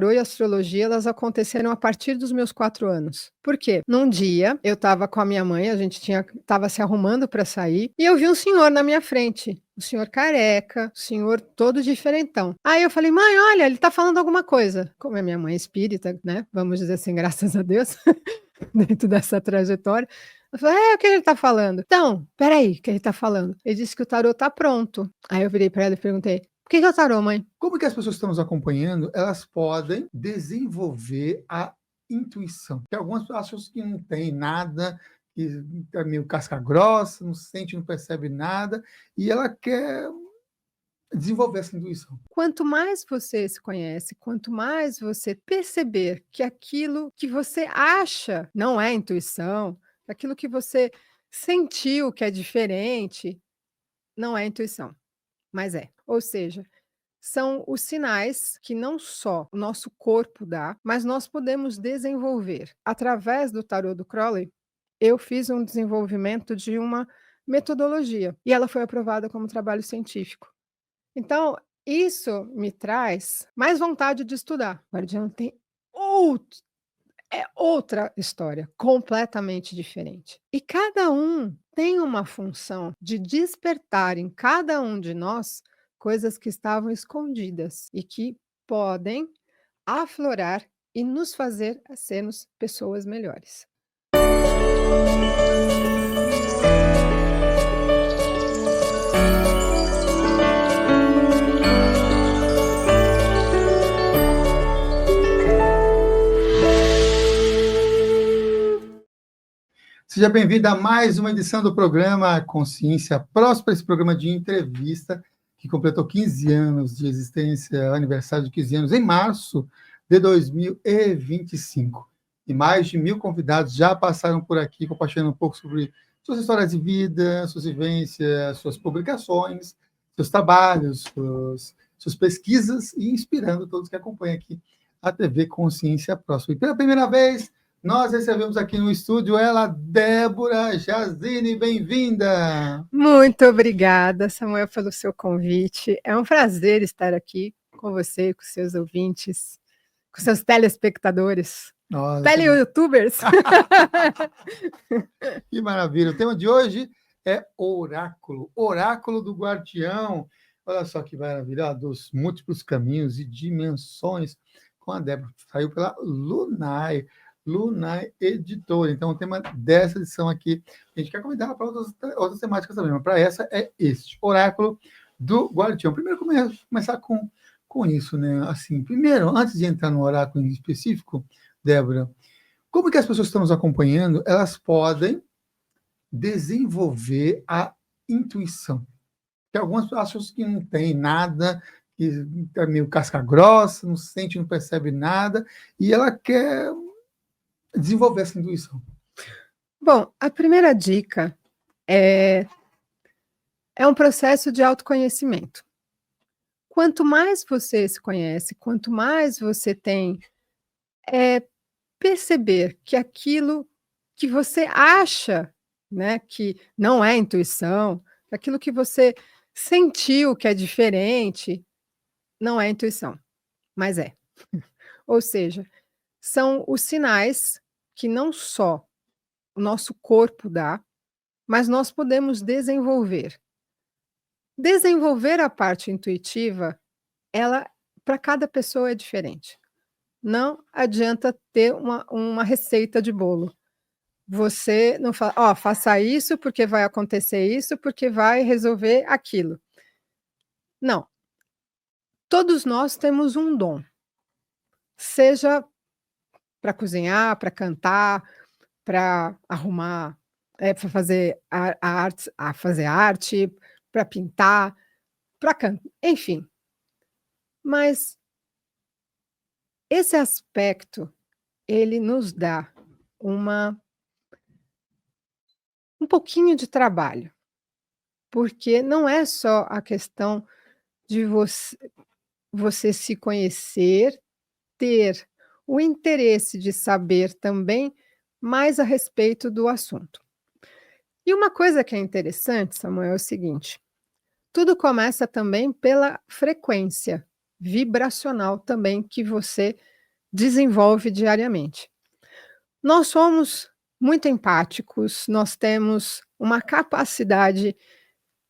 Tarô e astrologia, elas aconteceram a partir dos meus 4 anos. Por quê? Num dia, eu estava com a minha mãe, a gente estava se arrumando para sair, e eu vi um senhor na minha frente, um senhor careca, um senhor todo diferentão. Aí eu falei: "Mãe, olha, ele está falando alguma coisa". Como a minha mãe é espírita, né, vamos dizer assim, graças a Deus, dentro dessa trajetória, eu falei: "É, o que ele está falando?". "Então, espera aí, o que ele está falando?". Ele disse que o tarô está pronto. Aí eu virei para ela e perguntei: "O que que é o tarô, mãe?". Como que as pessoas que estão nos acompanhando, elas podem desenvolver a intuição? Porque algumas acham que não tem nada, que é meio casca grossa, não sente, não percebe nada, e ela quer desenvolver essa intuição. Quanto mais você se conhece, quanto mais você perceber que aquilo que você acha não é intuição, aquilo que você sentiu que é diferente, não é intuição, mas é. Ou seja, são os sinais que não só o nosso corpo dá, mas nós podemos desenvolver. Através do tarô do Crowley, eu fiz um desenvolvimento de uma metodologia e ela foi aprovada como trabalho científico. Então, isso me traz mais vontade de estudar. Guardião tem out outra história, completamente diferente. E cada um tem uma função de despertar em cada um de nós coisas que estavam escondidas e que podem aflorar e nos fazer a sermos pessoas melhores. Seja bem-vinda a mais uma edição do programa Consciência Próspera, esse programa de entrevista que completou 15 anos de existência, aniversário de 15 anos, em março de 2025. E mais de 1.000 convidados já passaram por aqui, compartilhando um pouco sobre suas histórias de vida, suas vivências, suas publicações, seus trabalhos, suas pesquisas e inspirando todos que acompanham aqui a TV Consciência Próspera. E pela primeira vez, nós recebemos aqui no estúdio ela, Débora Jazine, bem-vinda! Muito obrigada, Samuel, pelo seu convite. É um prazer estar aqui com você, com seus ouvintes, com seus telespectadores, Nossa, teleyoutubers. que maravilha! O tema de hoje é oráculo, oráculo do guardião. Olha só que maravilha, dos múltiplos caminhos e dimensões com a Débora. Saiu pela Lunai Editora. Então, o tema dessa edição aqui, a gente quer convidar ela para outras temáticas também, mas para essa é este, oráculo do guardião. Primeiro, começar com isso, né? Assim, primeiro, antes de entrar no oráculo em específico, Débora, como que as pessoas que estão nos acompanhando, elas podem desenvolver a intuição? Porque algumas acham que não tem nada, que é meio casca grossa, não sente, não percebe nada, e ela quer desenvolver essa intuição. Bom, a primeira dica é, é um processo de autoconhecimento. Quanto mais você se conhece, quanto mais você tem perceber que aquilo que você acha, né, que não é intuição, aquilo que você sentiu que é diferente, não é intuição, mas é. Ou seja, são os sinais que não só o nosso corpo dá, mas nós podemos desenvolver. Desenvolver a parte intuitiva, ela para cada pessoa é diferente. Não adianta ter uma receita de bolo. Você não fala: "Ó, faça isso, porque vai acontecer isso, porque vai resolver aquilo". Não, todos nós temos um dom, seja para cozinhar, para cantar, para arrumar, para fazer fazer arte, para pintar, para enfim. Mas esse aspecto, ele nos dá uma um pouquinho de trabalho, porque não é só a questão de você se conhecer, ter o interesse de saber também mais a respeito do assunto. E uma coisa que é interessante, Samuel, é o seguinte: tudo começa também pela frequência. vibracional também que você desenvolve diariamente. Nós somos muito empáticos, nós temos uma capacidade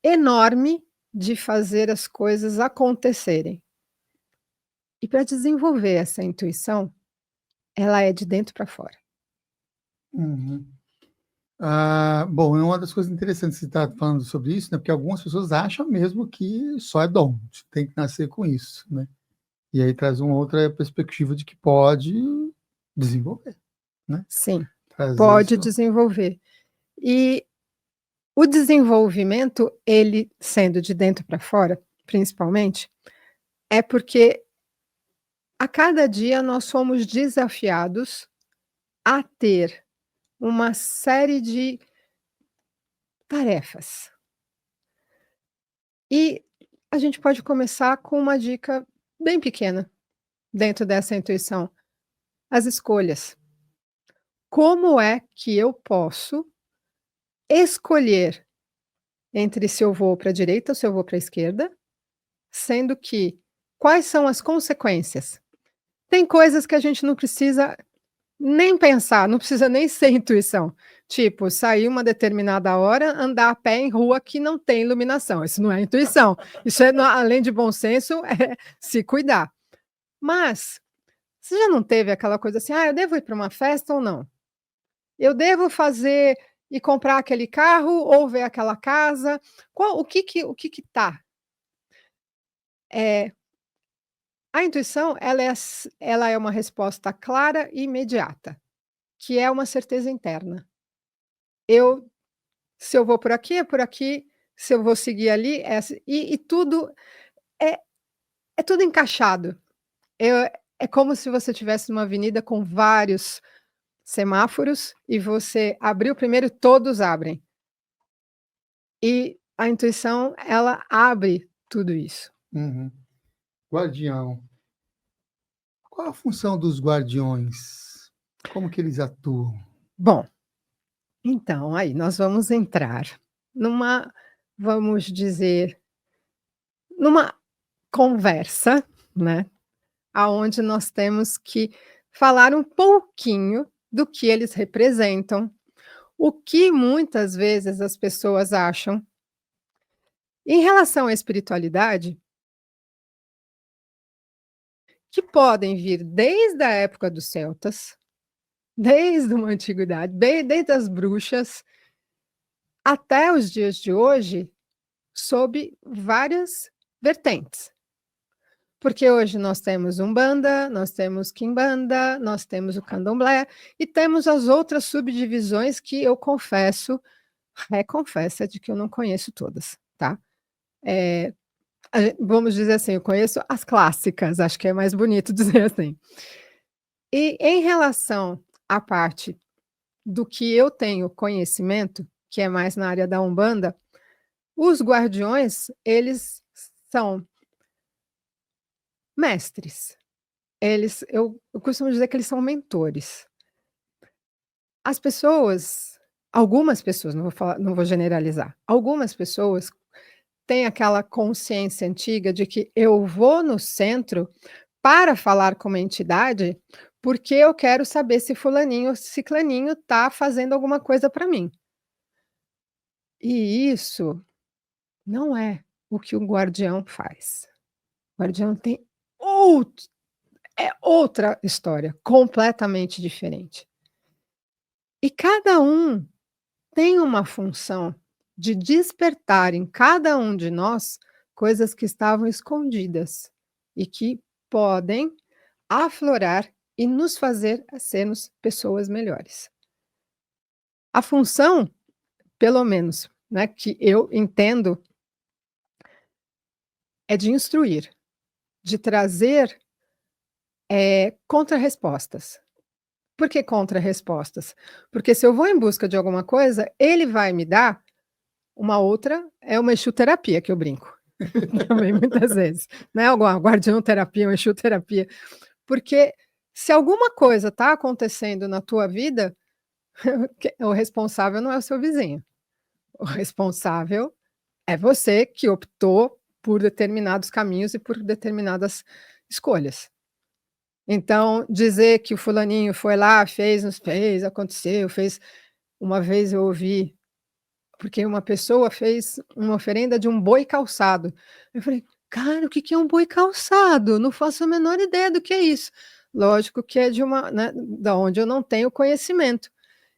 enorme de fazer as coisas acontecerem. E para desenvolver essa intuição, ela é de dentro para fora. Uhum. Bom, é uma das coisas interessantes que você está falando sobre isso, né? Porque algumas pessoas acham mesmo que só é dom, você tem que nascer com isso, né? E aí traz uma outra perspectiva de que pode desenvolver, né? Sim, Trazer pode isso. desenvolver. E o desenvolvimento, ele sendo de dentro para fora, principalmente, é porque a cada dia nós somos desafiados a ter uma série de tarefas. E a gente pode começar com uma dica bem pequena dentro dessa intuição: as escolhas. Como é que eu posso escolher entre se eu vou para a direita ou se eu vou para a esquerda, sendo que quais são as consequências? Tem coisas que a gente não precisa nem pensar, não precisa nem ser intuição. Tipo, sair uma determinada hora, andar a pé em rua que não tem iluminação. Isso não é intuição. Isso é, além de bom senso, é se cuidar. Mas você já não teve aquela coisa assim: eu devo ir para uma festa ou não? Eu devo fazer e comprar aquele carro ou ver aquela casa? O que tá? Eh, a intuição, ela é uma resposta clara e imediata, que é uma certeza interna. Eu Se eu vou por aqui, é por aqui, se eu vou seguir ali, é assi e tudo é é tudo encaixado. É como se você tivesse numa avenida com vários semáforos e você abrir o primeiro, todos abrem. E a intuição, ela abre tudo isso. Uhum. Guardião. Qual a função dos guardiões? Como que eles atuam? Bom, então aí nós vamos entrar numa, vamos dizer, numa conversa, né, aonde nós temos que falar um pouquinho do que eles representam, o que muitas vezes as pessoas acham. Em relação à espiritualidade, que podem vir desde a época dos celtas, desde uma antiguidade, desde as bruxas, até os dias de hoje, sob várias vertentes. Porque hoje nós temos Umbanda, nós temos Quimbanda, nós temos o Candomblé e temos as outras subdivisões que eu confesso, reconfesso, de que eu não conheço todas, tá? Vamos dizer assim, eu conheço as clássicas, acho que é mais bonito dizer assim. E em relação à parte do que eu tenho conhecimento, que é mais na área da Umbanda, os guardiões, eles são mestres. Eu costumo dizer que eles são mentores. As pessoas, algumas pessoas, não vou generalizar, algumas pessoas têm aquela consciência antiga de que eu vou no centro para falar com uma entidade, porque eu quero saber se fulaninho ou ciclaninho está fazendo alguma coisa para mim. E isso não é o que o guardião faz. O guardião tem out é outra história, completamente diferente. E cada um tem uma função de despertar em cada um de nós coisas que estavam escondidas e que podem aflorar e nos fazer a sermos pessoas melhores. A função, pelo menos, né, que eu entendo, é de instruir, de trazer, contra-respostas. Por que contra-respostas? Porque se eu vou em busca de alguma coisa, ele vai me dar uma outra, é uma exu-terapia que eu brinco, também muitas vezes, né, alguma guardião-terapia, uma exu-terapia, porque se alguma coisa está acontecendo na tua vida, o responsável não é o seu vizinho, o responsável é você que optou por determinados caminhos e por determinadas escolhas. Então, dizer que o fulaninho foi lá, fez, não fez, aconteceu, fez. Uma vez eu ouvi, porque uma pessoa fez uma oferenda de um boi calçado. Eu falei: "Cara, o que que é um boi calçado? Não faço a menor ideia do que é isso". Lógico que é de uma, né, da onde eu não tenho conhecimento.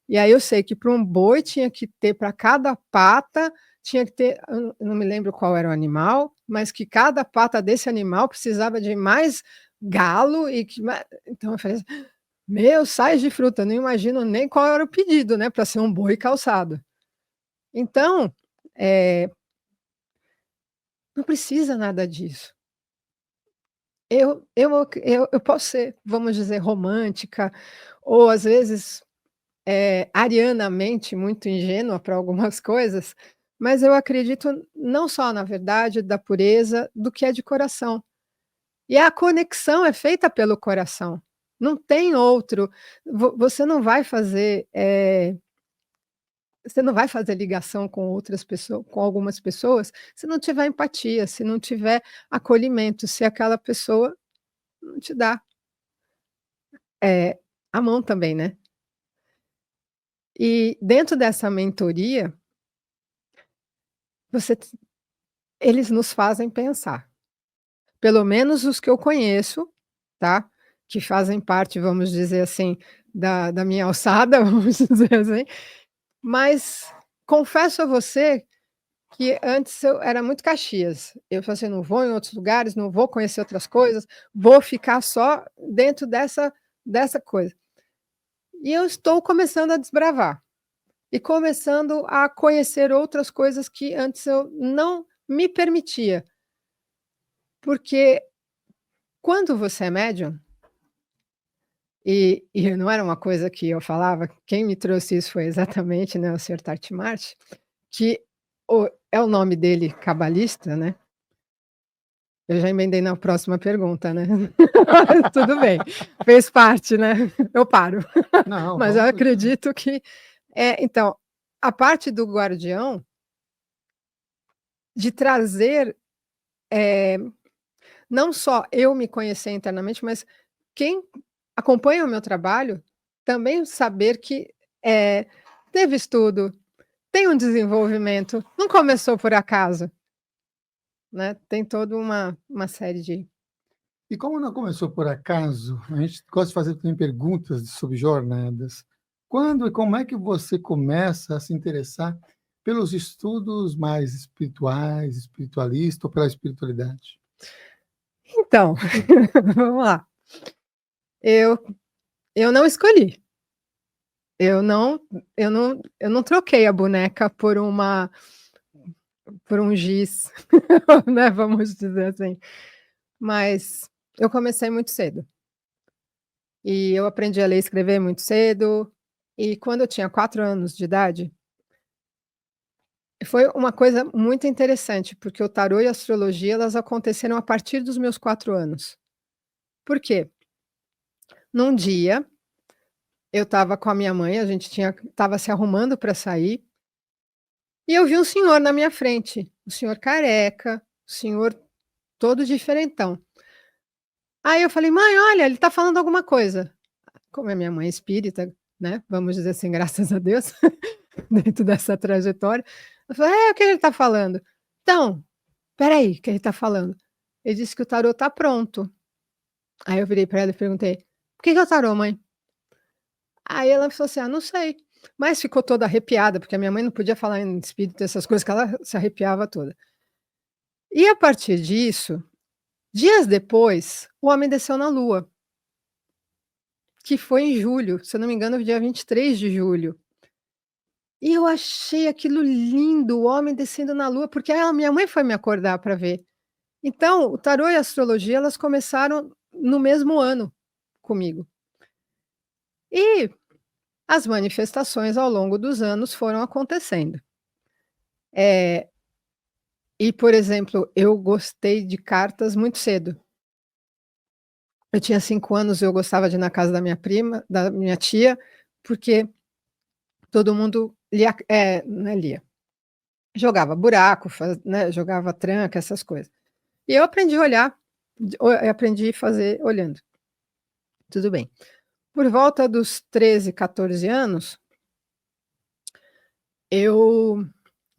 E aí eu sei que para um boi tinha que ter, para cada pata, tinha que ter, eu não me lembro qual era o animal, mas que cada pata desse animal precisava de mais galo e que ma então eu falei assim: "Meu, sais de fruta", não imagino nem qual era o pedido, né, para ser um boi calçado. Então, eh, não precisa nada disso. Eu posso ser, vamos dizer, romântica ou às vezes, arianamente muito ingênua para algumas coisas, mas eu acredito não só na verdade da pureza do que é de coração. E a conexão é feita pelo coração, não tem outro. Você não vai fazer, você não vai fazer ligação com outras pessoas, com algumas pessoas, se não tiver empatia, se não tiver acolhimento, se aquela pessoa não te dá, eh, a mão também, né. E dentro dessa mentoria, você eles nos fazem pensar, pelo menos os que eu conheço, tá, que fazem parte, vamos dizer assim, da minha alçada, vamos dizer assim, mas confesso a você que antes eu era muito Caxias. Eu falei assim: "Não vou em outros lugares, não vou conhecer outras coisas, vou ficar só dentro dessa coisa". E eu estou começando a desbravar, e começando a conhecer outras coisas que antes eu não me permitia, porque quando você é médium, e não era uma coisa que eu falava, quem me trouxe isso foi exatamente, né, o senhor Tartimarte, que é o nome dele cabalista, né. Eu já emendei na próxima pergunta, né. Tudo bem, fez parte, né, eu paro. Não, Mas eu vamos continuar. acredito que, então, a parte do guardião, de trazer, eh, não só eu me conhecer internamente, mas quem acompanha o meu trabalho, também saber que, teve estudo, tem um desenvolvimento, não começou por acaso, né, tem toda uma série de. E como não começou por acaso, a gente gosta de fazer também perguntas sobre jornadas. Quando e como é que você começa a se interessar pelos estudos mais espirituais, espiritualista ou pela espiritualidade? Então, vamos lá, eu eu não escolhi, eu não eu não troquei a boneca por um giz, né, vamos dizer assim. Mas eu comecei muito cedo, e eu aprendi a ler e escrever muito cedo, e quando eu tinha 4 anos de idade, foi uma coisa muito interessante, porque o tarô e a astrologia, elas aconteceram a partir dos meus 4 anos. Por quê? Num dia, eu estava com a minha mãe, a gente estava se arrumando para sair, e eu vi um senhor na minha frente, um senhor careca, um senhor todo diferentão. Aí eu falei: "Mãe, olha, ele está falando alguma coisa". Como a minha mãe é espírita, né, vamos dizer assim, graças a Deus, dentro dessa trajetória, eu falei: "É, o que ele está falando?". "Então, espera aí, o que ele está falando?". Ele disse que o tarô está pronto. Aí eu virei para ela e perguntei: "O que que é o tarô, mãe?". Aí ela falou assim: "Ah, não sei", mas ficou toda arrepiada, porque a minha mãe não podia falar em espírito, essas coisas, que ela se arrepiava toda. E a partir disso, dias depois, o homem desceu na lua, que foi em julho, se eu não me engano, dia 23 de julho. E eu achei aquilo lindo, o homem descendo na lua, porque a minha mãe foi me acordar para ver. Então, o tarô e a astrologia, elas começaram no mesmo ano comigo. E as manifestações ao longo dos anos foram acontecendo. Eh, e, por exemplo, eu gostei de cartas muito cedo. Eu tinha 5 anos, eu gostava de ir na casa da minha prima, da minha tia, porque todo mundo lia, não é lia. jogava buraco, né, jogava tranca, essas coisas. E eu aprendi a olhar, aprendi a fazer olhando. Tudo bem. Por volta dos 13, 14 anos, eu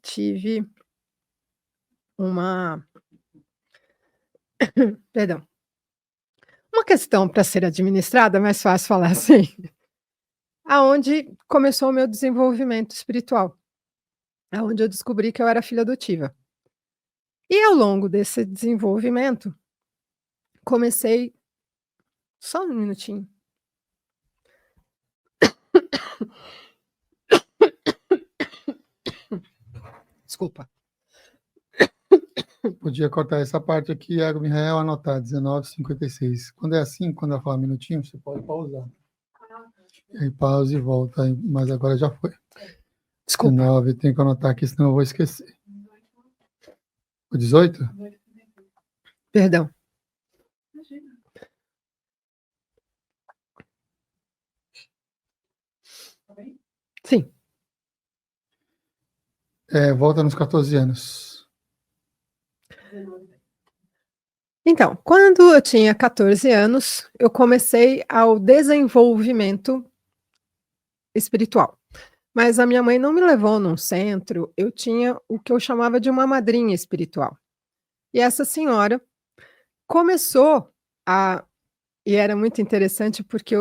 tive uma perdão, uma questão para ser administrada, mais fácil falar assim, aonde começou o meu desenvolvimento espiritual, aonde eu descobri que eu era filha adotiva. E ao longo desse desenvolvimento, comecei só um minutinho. Desculpa. Podia cortar essa parte aqui, Iago Mihael, anotar, 19h56. Quando é assim, quando ela fala minutinho, você pode pausar. E aí pausa e volta, mas agora já foi. Desculpa. 19, tem que anotar aqui, senão eu vou esquecer. O 18? Perdão. Sim. Volta nos 14 anos. Então, quando eu tinha 14 anos, eu comecei ao desenvolvimento espiritual. Mas a minha mãe não me levou num centro, eu tinha o que eu chamava de uma madrinha espiritual. E essa senhora começou a e era muito interessante, porque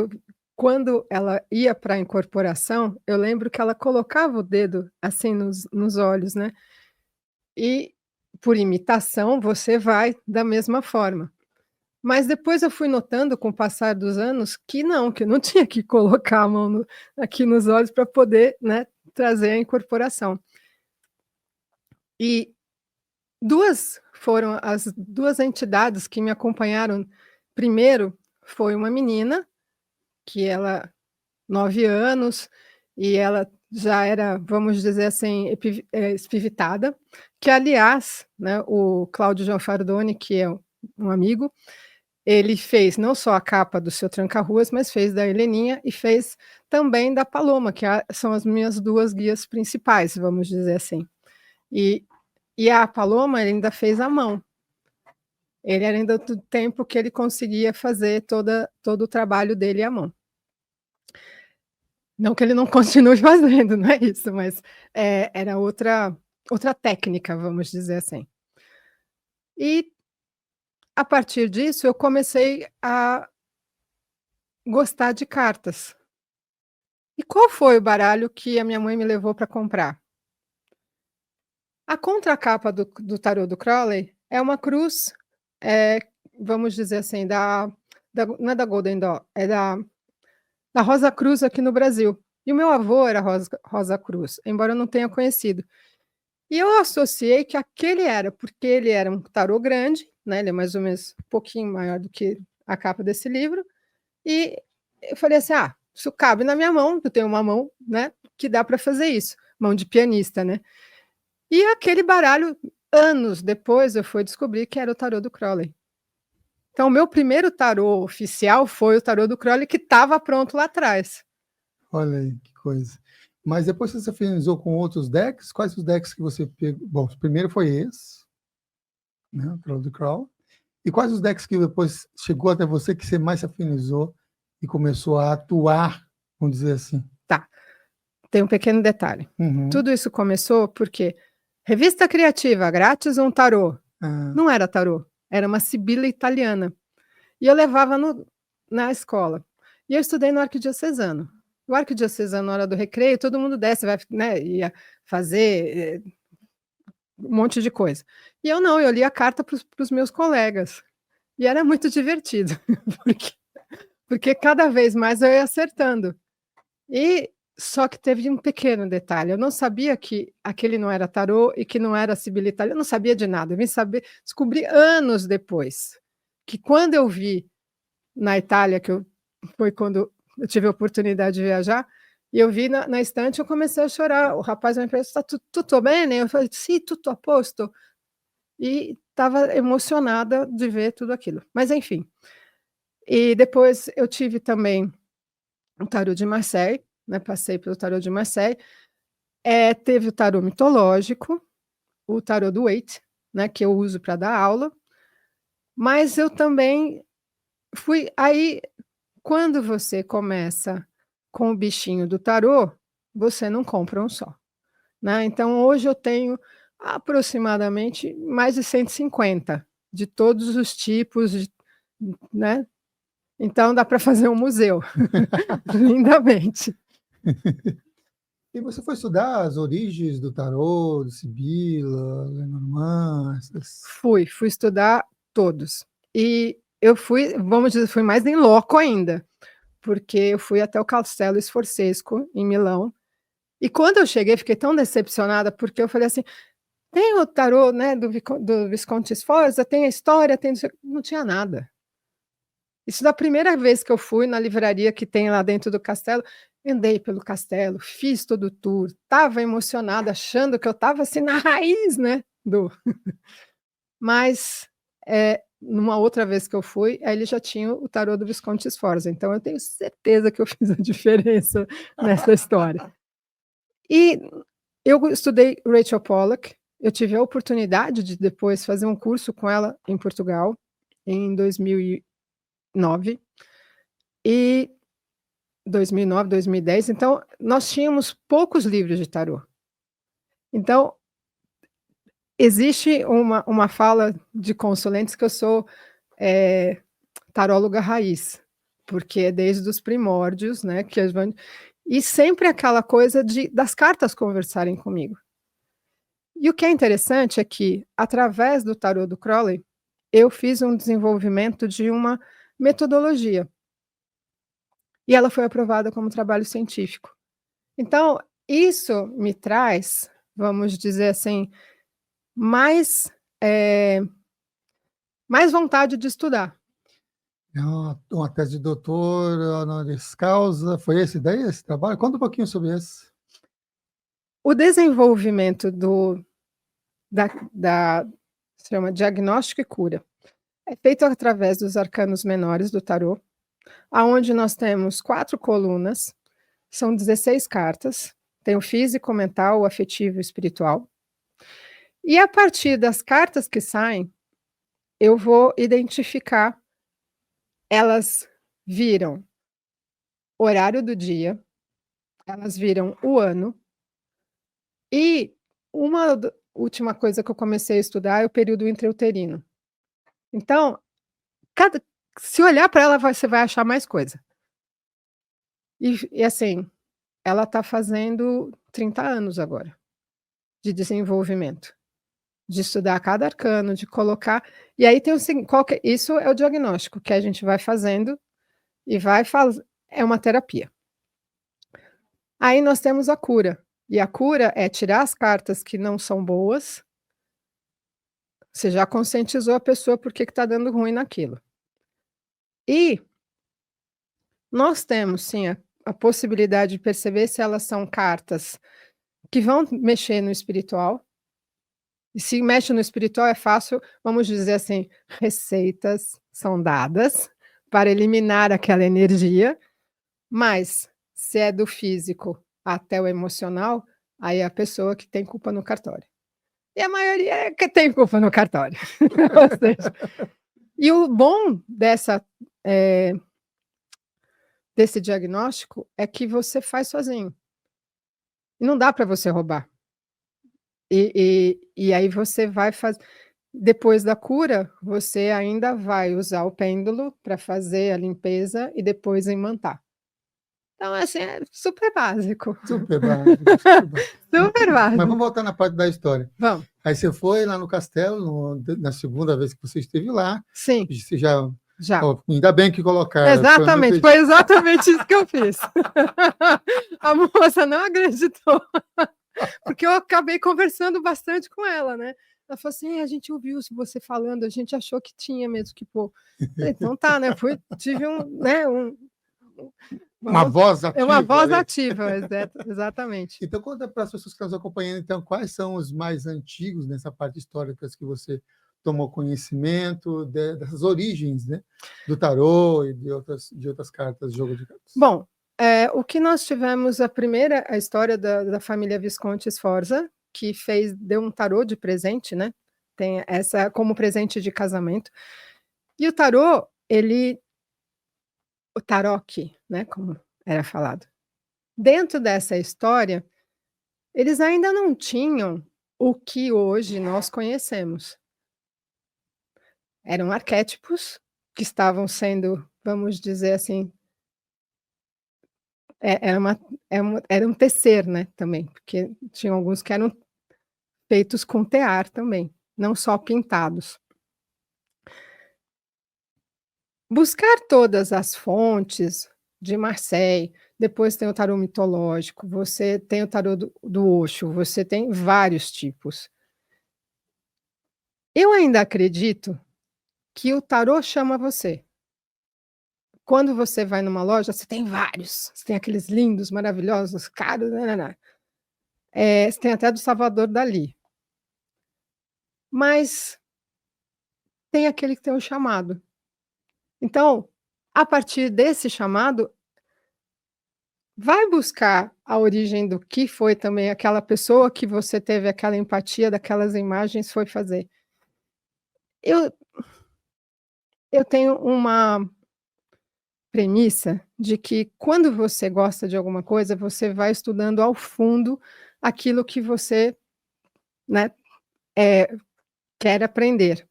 quando ela ia para a incorporação, eu lembro que ela colocava o dedo, assim, nos olhos, né, e por imitação você vai da mesma forma. Mas depois eu fui notando com o passar dos anos que eu não tinha que colocar a mão aqui nos olhos para poder, né, trazer a incorporação. E foram as 2 entidades que me acompanharam. Primeiro foi uma menina, que ela 9 anos, e ela já era, vamos dizer assim, espivitada, que aliás, né, o Cláudio Gianfardoni, que é um amigo, ele fez não só a capa do Seu Tranca-Ruas, mas fez da Heleninha e fez também da Paloma, que são as minhas 2 guias principais, vamos dizer assim. E a Paloma ele ainda fez à mão. Ele era ainda do tempo que ele conseguia fazer todo o trabalho dele à mão. Não que ele não continue fazendo, não é isso, mas, era outra técnica, vamos dizer assim. E, a partir disso, eu comecei a gostar de cartas. E qual foi o baralho que a minha mãe me levou para comprar? A contracapa do tarô do Crowley é uma cruz, eh, vamos dizer assim, não é da Golden Dawn, é da Rosa Cruz aqui no Brasil. E o meu avô era Rosa Cruz, embora eu não tenha conhecido. E eu associei que aquele era, porque ele era um tarô grande, né, ele é mais ou menos um pouquinho maior do que a capa desse livro, e eu falei assim: "Ah, isso cabe na minha mão, eu tenho uma mão, né, que dá para fazer isso", mão de pianista, né. E aquele baralho, anos depois, eu fui descobrir que era o tarô do Crowley. Então o meu primeiro tarô oficial foi o tarô do Crowley que estava pronto lá atrás. Olha aí, que coisa. Mas depois você finalizou com outros decks? Quais os decks que você pegou? Bom, o primeiro foi esse, né, o Tarot do Crown. E quais os decks que depois chegou até você que você mais se afinizou e começou a atuar, vamos dizer assim? Tá, tem um pequeno detalhe. Tudo isso começou porque revista criativa, grátis um tarô. Não era tarô, era uma sibila italiana. E eu levava na escola. E eu estudei no arquidiocesano. O arquidiocesano, na hora do recreio, todo mundo desce, vai, né, ia fazer um monte de coisa. E eu não, eu lia a carta para os meus colegas. E era muito divertido, porque cada vez mais eu ia acertando. E só que teve um pequeno detalhe, eu não sabia que aquele não era tarô e que não era sibila italiana, eu não sabia de nada, eu vim descobri anos depois, que quando eu vi na Itália, foi quando eu tive a oportunidade de viajar, e eu vi na estante, eu comecei a chorar, o rapaz me perguntou: "Tá tutto bene?" Eu falei: "Sì, tutto a posto." E estava emocionada de ver tudo aquilo, mas enfim. E depois eu tive também o tarô de Marseille, né, passei pelo tarô de Marseille, teve o tarô mitológico, o tarô do Waite, né, que eu uso para dar aula, mas eu também fui aí, quando você começa com o bichinho do tarô, você não compra um só, né, então hoje eu tenho aproximadamente mais de 150, de todos os tipos, né, então dá para fazer um museu, lindamente. E você foi estudar as origens do tarô, de Sibila, Lenormand, essas... Fui estudar todos. E eu fui, vamos dizer, fui mais em loco ainda, porque eu fui até o Castelo Sforzesco, em Milão, e quando eu cheguei fiquei tão decepcionada, porque eu falei assim: "Tem o tarô, né, do Visconti Sforza, tem a história, tem não tinha nada". Isso da primeira vez que eu fui na livraria que tem lá dentro do castelo, andei pelo castelo, fiz todo o tour, estava emocionada, achando que eu estava, assim, na raiz, né, do mas, numa outra vez que eu fui, aí ele já tinha o tarô do Visconti Sforza, então eu tenho certeza que eu fiz a diferença nessa história. E eu estudei Rachel Pollack, eu tive a oportunidade de depois fazer um curso com ela em Portugal, em 2009, e 2009, 2010, então nós tínhamos poucos livros de tarô. Então, existe uma fala de consulentes que eu sou, taróloga raiz, porque é desde os primórdios, né, que as van e sempre aquela coisa das cartas conversarem comigo. E o que é interessante é que, através do tarô do Crowley, eu fiz um desenvolvimento de uma metodologia, e ela foi aprovada como trabalho científico. Então, isso me traz, vamos dizer assim, mais, mais vontade de estudar. É uma tese de doutor honoris causa, foi esse daí, esse trabalho? Conta um pouquinho sobre esse. O desenvolvimento se chama diagnóstico e cura. É feito através dos arcanos menores do tarô, aonde nós temos 4 colunas, são 16 cartas, tem o físico, mental, o afetivo e o espiritual. E a partir das cartas que saem, eu vou identificar, elas viram horário do dia, elas viram o ano, e última coisa que eu comecei a estudar é o período intrauterino. Então, cada se olhar para ela, você vai achar mais coisa. E assim, ela está fazendo 30 anos agora, de desenvolvimento, de estudar cada arcano, de colocar, e aí tem o seguinte, isso é o diagnóstico que a gente vai fazendo e é uma terapia. Aí nós temos a cura, e a cura é tirar as cartas que não são boas, você já conscientizou a pessoa por que está dando ruim naquilo. E nós temos sim a possibilidade de perceber se elas são cartas que vão mexer no espiritual, e se mexe no espiritual é fácil, vamos dizer assim, receitas são dadas para eliminar aquela energia, mas se é do físico até o emocional, aí é a pessoa que tem culpa no cartório. E a maioria é que tem culpa no cartório. Ou seja, e o bom desse diagnóstico é que você faz sozinho. E não dá para você roubar. E aí você vai fazer. Depois da cura, você ainda vai usar o pêndulo para fazer a limpeza e depois imantar. Então, assim, é super básico. Super básico, super básico. Super Mas vamos básico. voltar na parte da história. Vamos. Aí você foi lá no castelo, na segunda vez que você esteve lá. Sim, Você já. já. Oh, ainda bem que colocaram. Exatamente, foi exatamente isso que eu fiz. A moça não acreditou, porque eu acabei conversando bastante com ela, né? Ela falou assim: a gente ouviu você falando, a gente achou que tinha mesmo que pôr. Então tá, né? Tive uma voz ativa. É uma voz ativa, exatamente. Então, conta para as pessoas que estão nos acompanhando, então, quais são os mais antigos nessa parte histórica que você tomou conhecimento dessas origens, né, do tarô e de outras cartas, jogo de cartas. Bom, o que nós tivemos, a história da família Visconti Sforza, que deu um tarô de presente, né? Tem essa como presente de casamento. E o tarô, o tarot, né, como era falado. Dentro dessa história, eles ainda não tinham o que hoje nós conhecemos. Eram arquétipos que estavam sendo, vamos dizer assim, era um tecer, né, também, porque tinham alguns que eram feitos com tear também, não só pintados. Buscar todas as fontes de Marseille, depois tem o tarô mitológico, você tem o tarô do Osho, você tem vários tipos. Eu ainda acredito que o tarô chama você. Quando você vai numa loja, você tem vários, você tem aqueles lindos, maravilhosos, caros, você tem até do Salvador Dalí. Mas tem aquele que tem um chamado. Então, a partir desse chamado, vai buscar a origem do que foi também aquela pessoa que você teve aquela empatia daquelas imagens foi fazer. Eu tenho uma premissa de que quando você gosta de alguma coisa, você vai estudando ao fundo aquilo que você, né, quer aprender.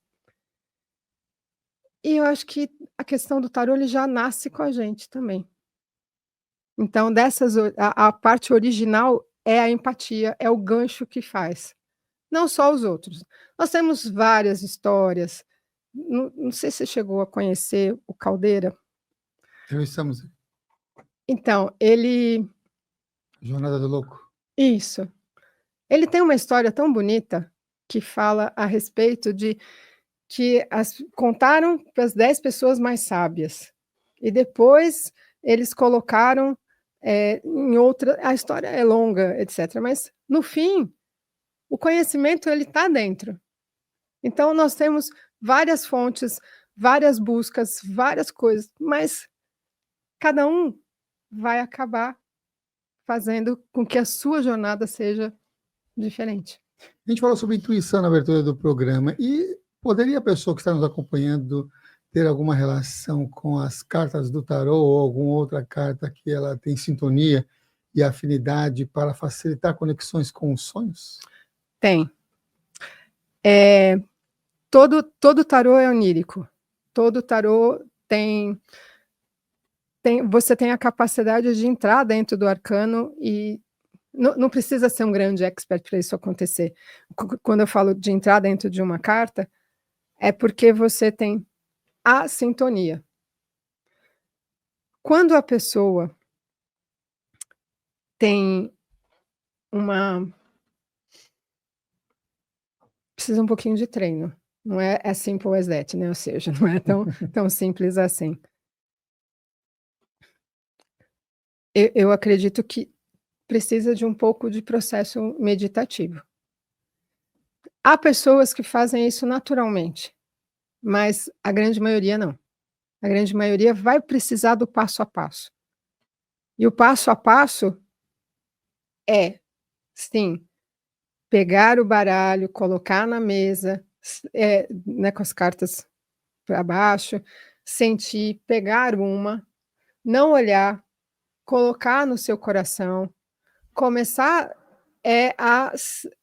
E eu acho que a questão do tarô ele já nasce com a gente também. Então a parte original é a empatia, é o gancho que faz, não só os outros. Nós temos várias histórias, não sei se você chegou a conhecer o Caldeira. Estamos. Então, ele... Jornada do Louco. Isso. Ele tem uma história tão bonita que fala a respeito de que contaram para as 10 pessoas mais sábias. E depois eles colocaram em outra... A história é longa, etc. Mas, no fim, o conhecimento ele está dentro. Então, nós temos várias fontes, várias buscas, várias coisas, mas cada um vai acabar fazendo com que a sua jornada seja diferente. A gente falou sobre intuição na abertura do programa, e poderia a pessoa que está nos acompanhando ter alguma relação com as cartas do tarô ou alguma outra carta que ela tem sintonia e afinidade para facilitar conexões com os sonhos? Tem. Todo tarô é onírico. Todo tarô você tem a capacidade de entrar dentro do arcano e não precisa ser um grande expert para isso acontecer. Quando eu falo de entrar dentro de uma carta, é porque você tem a sintonia. Quando a pessoa tem precisa um pouquinho de treino. Não é as simple as that, né? Ou seja, não é tão simples assim. Eu acredito que precisa de um pouco de processo meditativo. Há pessoas que fazem isso naturalmente, mas a grande maioria não. A grande maioria vai precisar do passo a passo. E o passo a passo é, sim, pegar o baralho, colocar na mesa, né, com as cartas para baixo, sentir, pegar uma, não olhar, colocar no seu coração, começar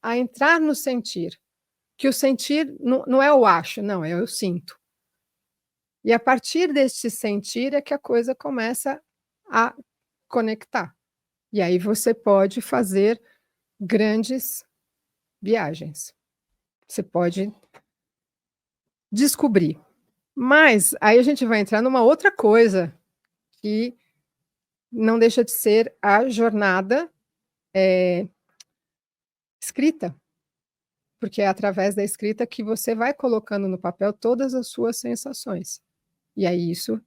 a entrar no sentir, que o sentir não é o acho, não, é o sinto. E a partir deste sentir é que a coisa começa a conectar. E aí você pode fazer grandes viagens. Você pode descobrir. Mas aí a gente vai entrar numa outra coisa que não deixa de ser a jornada escrita, porque é através da escrita que você vai colocando no papel todas as suas sensações. E aí isso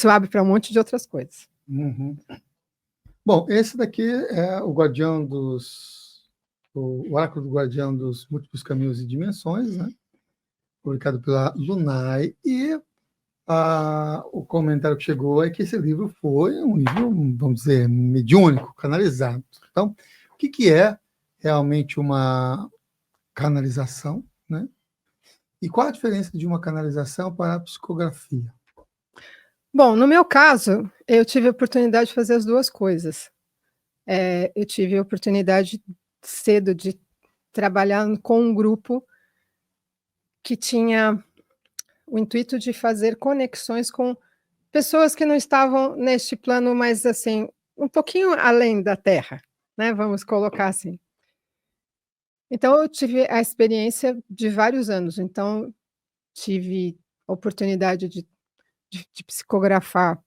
abre para um monte de outras coisas. Uhum. Bom, esse daqui é o Oráculo do Guardião dos Múltiplos Caminhos e Dimensões, né? Publicado pela Lunai, e o comentário que chegou é que esse livro foi um livro, vamos dizer, mediúnico, canalizado. Então, o que é realmente uma canalização, né? E qual a diferença de uma canalização para a psicografia? Bom, no meu caso, eu tive a oportunidade de fazer as 2 coisas. Eu tive a oportunidade cedo de trabalhar com um grupo que tinha o intuito de fazer conexões com pessoas que não estavam neste plano, mais assim, um pouquinho além da Terra, né, vamos colocar assim. Então eu tive a experiência de vários anos, então tive a oportunidade de psicografar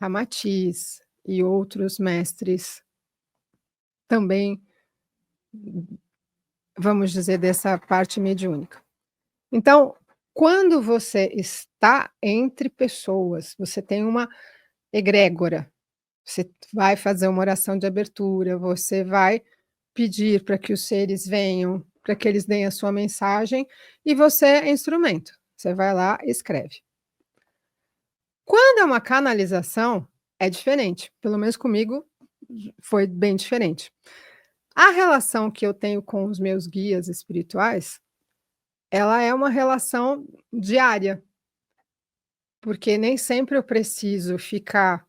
Ramatiz e outros mestres também, vamos dizer, dessa parte mediúnica. Então, quando você está entre pessoas, você tem uma egrégora, você vai fazer uma oração de abertura, você vai pedir para que os seres venham, para que eles deem a sua mensagem, e você é instrumento. Você vai lá e escreve. Quando é uma canalização, é diferente, pelo menos comigo foi bem diferente. A relação que eu tenho com os meus guias espirituais, ela é uma relação diária, porque nem sempre eu preciso ficar,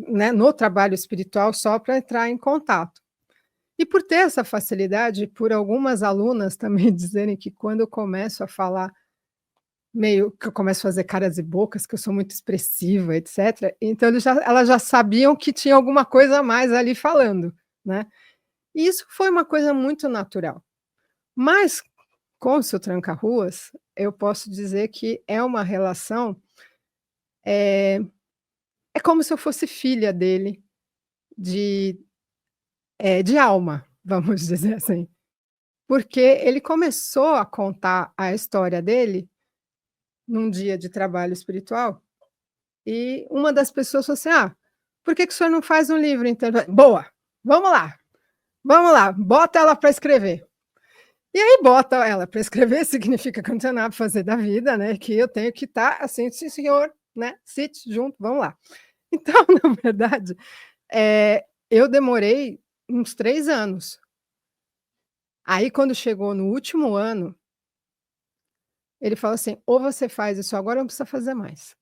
né, no trabalho espiritual só para entrar em contato. E por ter essa facilidade, por algumas alunas também dizerem que quando eu começo a falar, meio que eu começo a fazer caras e bocas, que eu sou muito expressiva, etc., então elas já sabiam que tinha alguma coisa a mais ali falando, né. E isso foi uma coisa muito natural. Mas, com o seu tranca-ruas, eu posso dizer que é uma relação, eh, é como se eu fosse filha dele, de de alma, vamos dizer assim. Porque ele começou a contar a história dele num dia de trabalho espiritual, e uma das pessoas falou assim: "Ah, por que que o senhor não faz um livro então?" "Boa, vamos lá, bota ela para escrever". E aí bota ela para escrever, significa que eu não tenho nada para fazer da vida, né, que eu tenho que estar assim: "Sim senhor, né, cite junto, vamos lá". Então, na verdade, eu demorei uns 3 anos. Aí quando chegou no último ano, ele falou assim: "Ou você faz isso agora ou não precisa fazer mais".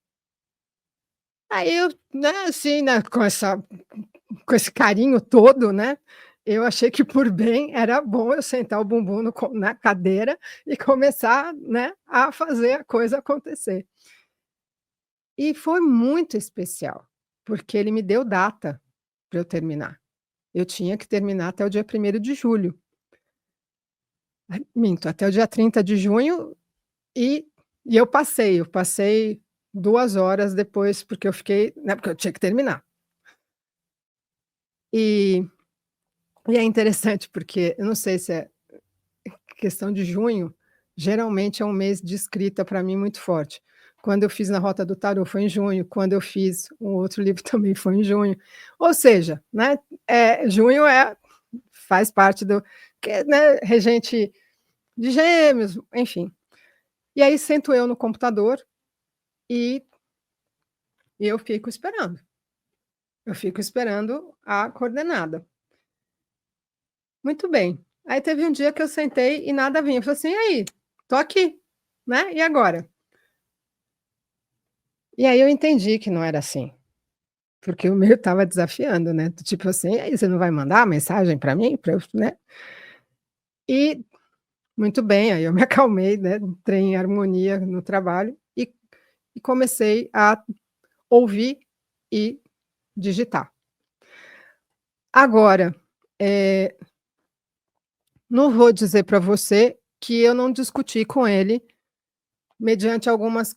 Aí eu, né, assim, né, com esse carinho todo, né, eu achei que por bem era bom eu sentar o bumbum na cadeira e começar, né, a fazer a coisa acontecer. E foi muito especial, porque ele me deu data para eu terminar. Eu tinha que terminar até o dia 1º de julho. Ai, minto, até o dia 30 de junho, e eu passei 2 horas depois, porque eu fiquei, né, porque eu tinha que terminar. E é interessante, porque eu não sei se é questão de junho, geralmente é um mês de escrita para mim muito forte. Quando eu fiz Na Rota do Tarô foi em junho, quando eu fiz um outro livro também foi em junho. Ou seja, né, junho faz parte do que, né, regente de Gêmeos, enfim. E aí sento eu no computador e eu fico esperando. Eu fico esperando a coordenada. Muito bem. Aí teve um dia que eu sentei e nada vinha. Eu falei assim: "E aí? Tô aqui, né, e agora?". E aí eu entendi que não era assim, porque o meu estava desafiando, né, do tipo assim: "E aí, você não vai mandar a mensagem para mim, para eu", né. E muito bem, aí eu me acalmei, né, entrei em harmonia no trabalho e comecei a ouvir e digitar. Agora, eh, não vou dizer para você que eu não discuti com ele, mediante algumas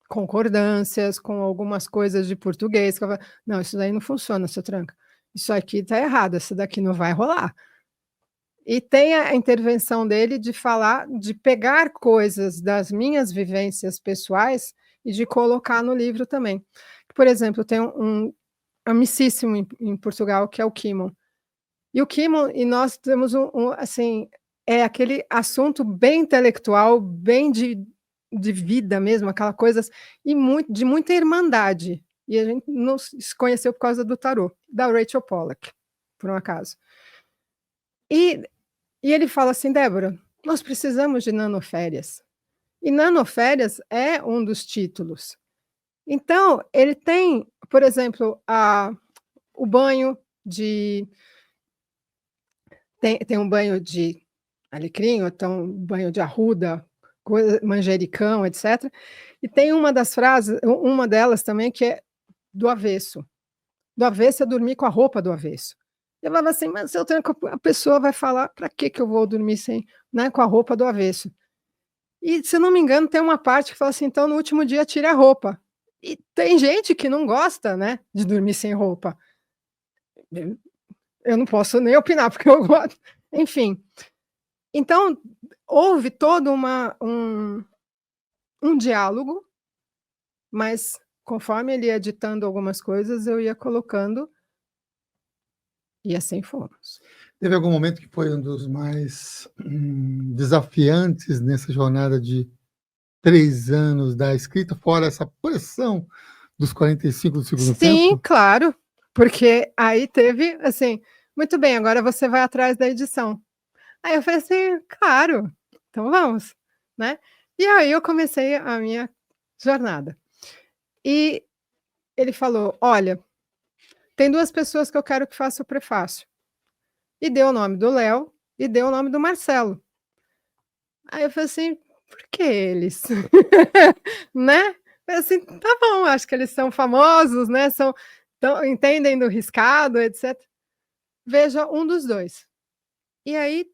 concordâncias com algumas coisas de português, que eu falei: "Não, isso daí não funciona, seu tranca. Isso aqui está errado, isso daqui não vai rolar". E tem a intervenção dele de falar, de pegar coisas das minhas vivências pessoais e de colocar no livro também. Por exemplo, tem um amicíssimo em Portugal, que é o Kimon. E o Kimon e nós temos assim, é aquele assunto bem intelectual, bem de vida mesmo, aquela coisa e de muita irmandade. E a gente não se conheceu por causa do tarô, da Rachel Pollack, por um acaso. E ele fala assim: "Débora, nós precisamos de nanoférias". E nanoférias é um dos títulos. Então, ele tem, por exemplo, o banho de tem um banho de alecrim, ou então um banho de arruda, coisa manjericão, etcétera. E tem uma das frases, uma delas também, que é do avesso. Do avesso é dormir com a roupa do avesso. Eu falava assim: "Mas se eu tenho a pessoa vai falar: "Pra que que eu vou dormir sem, né, com a roupa do avesso?". E, se eu não me engano, tem uma parte que fala assim: "Então, no último dia, tire a roupa". E tem gente que não gosta, né, de dormir sem roupa. Eu não posso nem opinar, porque eu gosto. Enfim, então houve todo um diálogo, mas conforme ele ia ditando algumas coisas, eu ia colocando, e assim fomos. Teve algum momento que foi um dos mais, desafiantes nessa jornada de 3 anos da escrita, fora essa pressão dos 45 do segundo Sim, tempo? claro, porque aí teve assim: "Muito bem, agora você vai atrás da edição". Aí eu falei assim: "Claro, então vamos", né. E aí eu comecei a minha jornada. E ele falou: "Olha, tem 2 pessoas que eu quero que faça o prefácio". E deu o nome do Léo e deu o nome do Marcelo. Aí eu falei assim: "Por que eles?" Né. Falei assim: "Tá bom, acho que eles são famosos, né, entendem do riscado, etcétera. Veja um dos 2". E aí,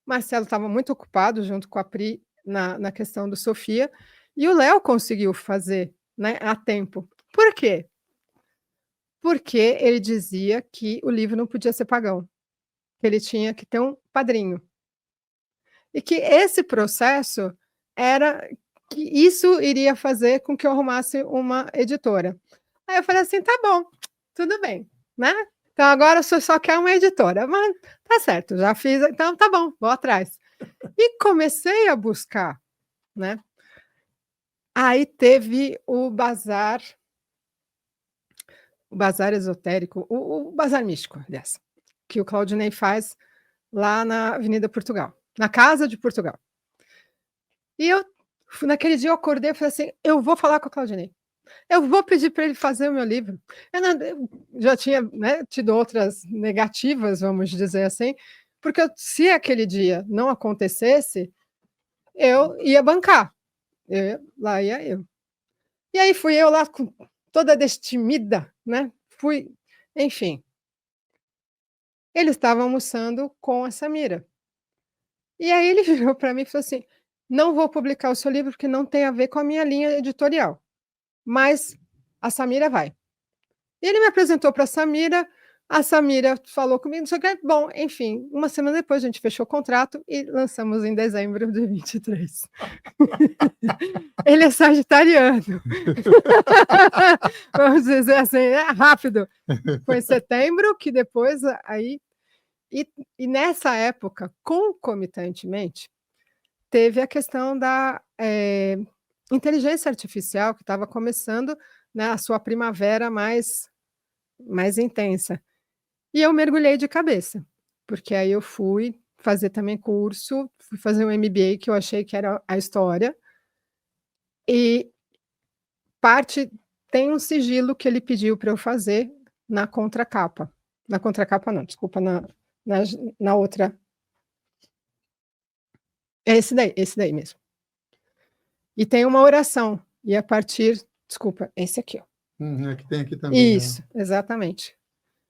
Marcelo estava muito ocupado junto com a Pri na questão do Sofia, e o Léo conseguiu fazer, né, a tempo. Por quê? Porque ele dizia que o livro não podia ser pagão, que ele tinha que ter um padrinho. E que esse processo era que isso iria fazer com que eu arrumasse uma editora. Aí eu falei assim: "Tá bom, tudo bem, né, então agora você só quer uma editora, mas tá certo, já fiz, então tá bom, vou atrás". E comecei a buscar, né. Aí teve o bazar esotérico, o bazar místico, aliás, que o Claudinei faz lá na Avenida Portugal, na Casa de Portugal. E naquele dia eu acordei e falei assim: "Eu vou falar com o Claudinei, eu vou pedir para ele fazer o meu livro". Eu já tinha, né, tido outras negativas, vamos dizer assim, porque se aquele dia não acontecesse, eu ia bancar, lá ia eu. E aí fui eu lá com toda destemida, né, enfim. Ele estava almoçando com a Samira. E aí ele virou para mim e falou assim: "Não vou publicar o seu livro, porque não tem a ver com a minha linha editorial, mas a Samira vai". E ele me apresentou para a Samira falou comigo, não sei o quê, bom, enfim, uma semana depois a gente fechou o contrato e lançamos em dezembro de 23. Ele é sagitariano. Vamos dizer assim, é rápido. Foi em setembro que depois aí e nessa época, concomitantemente, teve a questão da, inteligência artificial que estava começando, né, a sua primavera mais intensa. E eu mergulhei de cabeça, porque aí eu fui fazer também curso, fui fazer um MBA que eu achei que era a história, e parte tem um sigilo que ele pediu para eu fazer na contracapa. Na contracapa não, desculpa, na na outra. É esse daí mesmo. E tem uma oração, e a partir desculpa, esse aqui, ó. Aqui tem aqui também, ó. Isso, exatamente.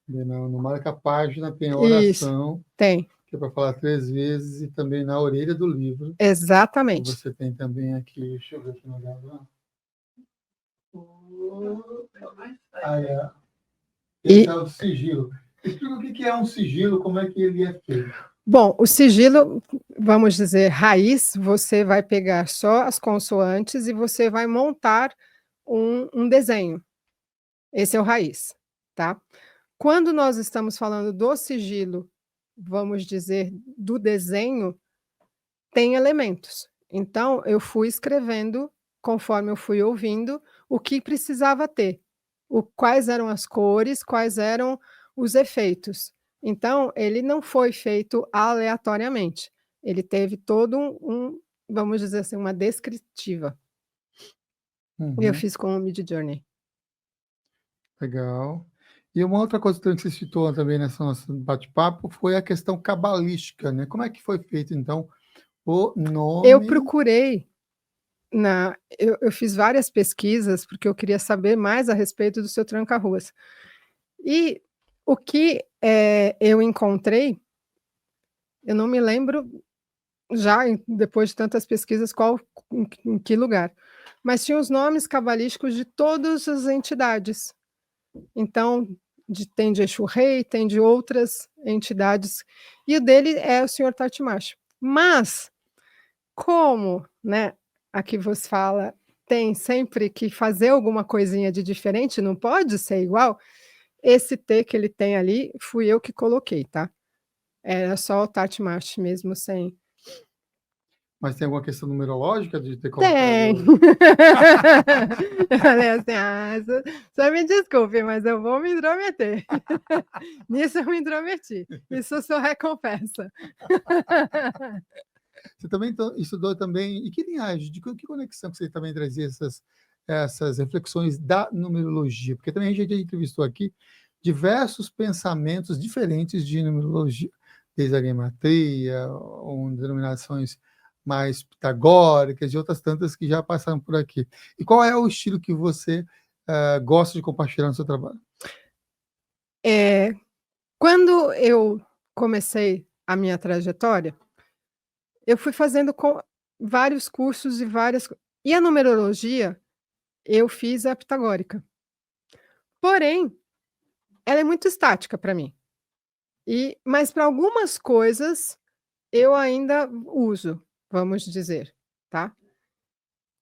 No marca-página tem a Isso, oração, tem. que é para falar 3 vezes, e também na orelha do livro, que Exatamente. você tem também aqui, deixa eu ver aqui no gravão. Aí, ó. Esse é o sigilo. Explica o que é um sigilo, como é que ele é feito. Bom, o sigilo, vamos dizer, raiz, você vai pegar só as consoantes e você vai montar um desenho. Esse é o raiz, tá. Quando nós estamos falando do sigilo, vamos dizer, do desenho, tem elementos. Então eu fui escrevendo, conforme eu fui ouvindo, o que precisava ter, quais eram as cores, quais eram os efeitos. Então, ele não foi feito aleatoriamente. Ele teve todo vamos dizer assim, uma descritiva. E eu Uhum, fiz com o Midjourney. legal. E uma outra coisa que você citou também nessa nosso bate-papo foi a questão cabalística, né? Como é que foi feito, então, o Eu nome? procurei eu fiz várias pesquisas, porque eu queria saber mais a respeito do seu tranca-ruas. E o que, eu encontrei, eu não me lembro já depois de tantas pesquisas qual em que lugar, mas tinha os nomes cabalísticos de todas as entidades. Então, tem de Exu-rei, tem de outras entidades, e o dele é o senhor Tatimacho. Mas, como, né, aqui vos fala, tem sempre que fazer alguma coisinha de diferente, não pode ser igual, esse T que ele tem ali, fui eu que coloquei, tá. Era só o Tatimacho mesmo sem Mas tem alguma questão numerológica de ter tem. colocado? Eu falei assim: "Ah, só me desculpe, mas eu vou me intrometer". Nisso eu me intrometi, isso sua recompensa. Você também estudou também, e que linhagem, que conexão que você também trazia essas reflexões da numerologia? Porque também a gente já entrevistou aqui diversos pensamentos diferentes de numerologia, desde a gematria, ou denominações mais pitagóricas e outras tantas que já passaram por aqui. E qual é o estilo que você gosta de compartilhar no seu trabalho? Eh, Quando eu comecei a minha trajetória, eu fui fazendo vários cursos e a numerologia, eu fiz a pitagórica. Porém, ela é muito estática para mim. Mas para algumas coisas eu ainda uso, vamos dizer, tá.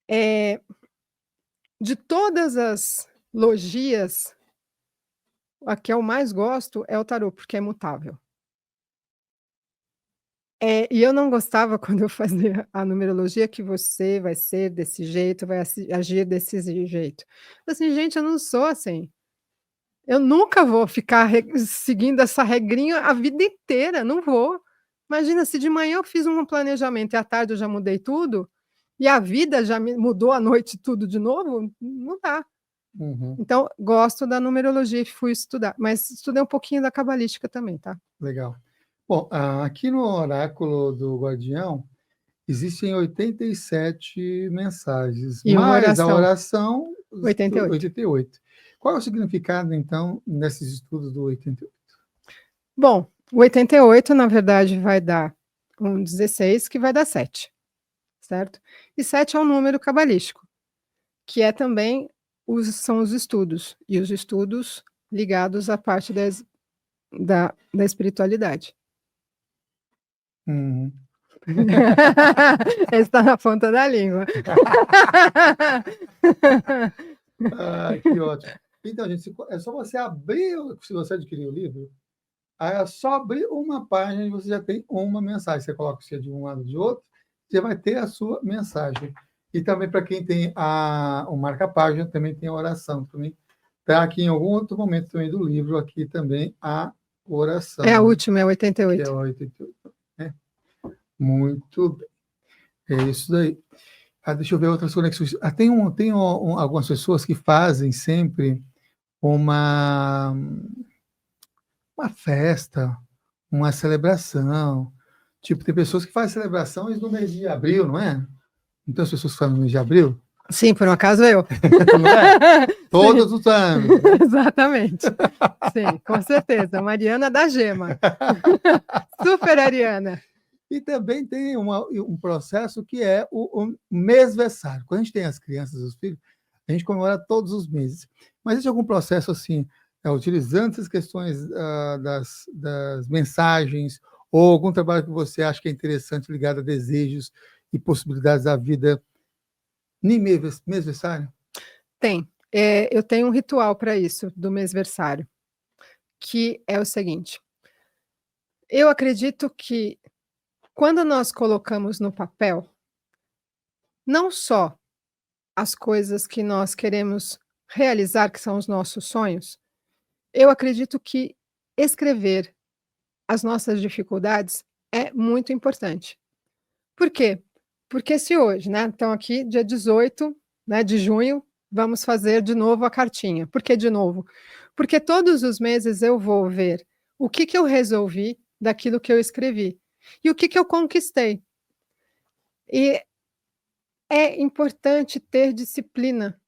Eh, de todas as logias, a que eu mais gosto é o tarô, porque é mutável. E eu não gostava quando eu fazia a numerologia que você vai ser desse jeito, vai agir desse jeito. Assim: "Gente, eu não sou assim. Eu nunca vou ficar seguindo essa regrinha a vida inteira, não vou. Imagina se de manhã eu fiz um planejamento e à tarde eu já mudei tudo, e a vida já me mudou à noite tudo de novo, não dá". Uhum, Então, gosto da numerologia e fui estudar, mas estudei um pouquinho da cabalística também, tá. legal. Bom, aqui no oráculo do Guardião, existem 87 mensagens, E uma mais a oração, oração, os 88. 88. Qual é o significado, então, nesses estudos do 88? Bom, o 88 na verdade vai dar um 16 que vai dar 7, certo. E 7 é um número cabalístico, que é também são os estudos, e os estudos ligados à parte da espiritualidade. Uhum. Esse está na ponta da língua. Que ótimo. Então, gente, é só você abrir, se você adquirir o livro, aí é só abrir uma página e você já tem uma mensagem. Você coloca o seu de um lado de outro, você vai ter a sua mensagem. E também para quem tem o marca-página, também tem a oração. Também está aqui em algum outro momento também do livro, aqui também a É a oração, né? última, é Que é 88. o 88. Né? Muito bem. É isso daí. Deixa eu ver outras conexões. Tem algumas pessoas que fazem sempre uma, uma festa, uma celebração. Tipo, tem pessoas que fazem celebrações no mês de abril, não é? Então, as pessoas que fazem no mês de abril, Sim, por um acaso eu. não é? Sim, Todos os anos, né? exatamente. Sim, com certeza, Mariana da Gema. Super ariana. E também tem um processo que é o mêsversário. Quando a gente tem as crianças, os filhos, a gente comemora todos os meses. Mas existe algum processo assim, utilizando essas questões das mensagens, ou algum trabalho que você acha que é interessante ligado a desejos e possibilidades da vida nem mêsversário? Tem. Eu tenho um ritual para isso, do mêsversário, que é o seguinte: eu acredito que quando nós colocamos no papel, não só as coisas que nós queremos realizar, que são os nossos sonhos, eu acredito que escrever, as nossas dificuldades é muito importante. Por quê? Porque se hoje, né, então aqui dia 18, né, de junho, vamos fazer de novo a cartinha. Por que de novo? Porque todos os meses eu vou ver o que que eu resolvi daquilo que eu escrevi e o que que eu conquistei. E é importante ter disciplina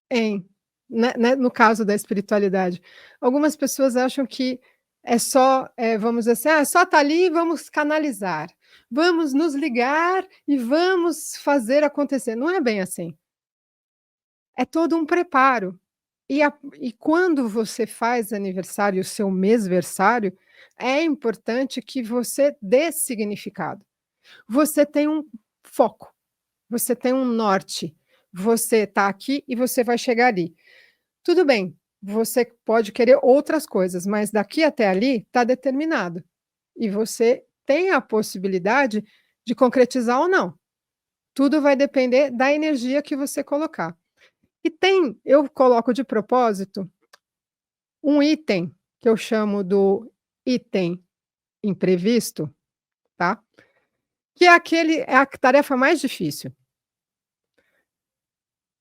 em, né, no caso da espiritualidade. Algumas pessoas acham que é só, vamos dizer assim: "Ah, só tá ali e vamos canalizar, vamos nos ligar e vamos fazer acontecer". Não é bem assim. É todo um preparo. E quando você faz aniversário, o seu mêsversário, é importante que você dê significado. Você tem um foco, você tem um norte, você está aqui e você vai chegar ali. Tudo bem, você pode querer outras coisas, mas daqui até ali está determinado. E você tem a possibilidade de concretizar ou não. Tudo vai depender da energia que você colocar. E eu coloco de propósito um item que eu chamo do item imprevisto, tá? Que é a tarefa mais difícil.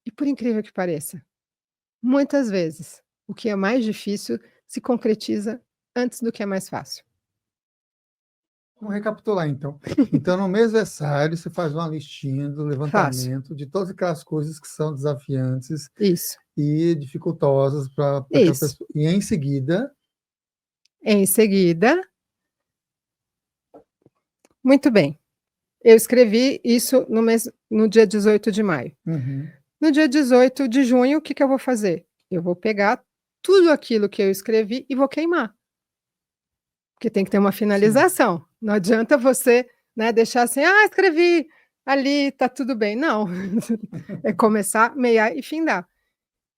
E por incrível que pareça, muitas vezes o que é mais difícil se concretiza antes do que é mais fácil. Vamos recapitular, então. Então, no mêsversário, você faz uma listinha do Fácil. levantamento de todas aquelas coisas que são desafiantes Isso, e dificultosas para aquela isso. pessoa. E, em seguida, Em seguida, muito bem, eu escrevi isso no dia 18 de maio. uhum, No dia 18 de junho, o que que eu vou fazer? Eu vou pegar tudo aquilo que eu escrevi e vou queimar. Porque tem que ter uma sim. finalização. Não adianta você, né, deixar assim: "Ah, escrevi ali, tá tudo bem". Não, é começar, meiar e findar.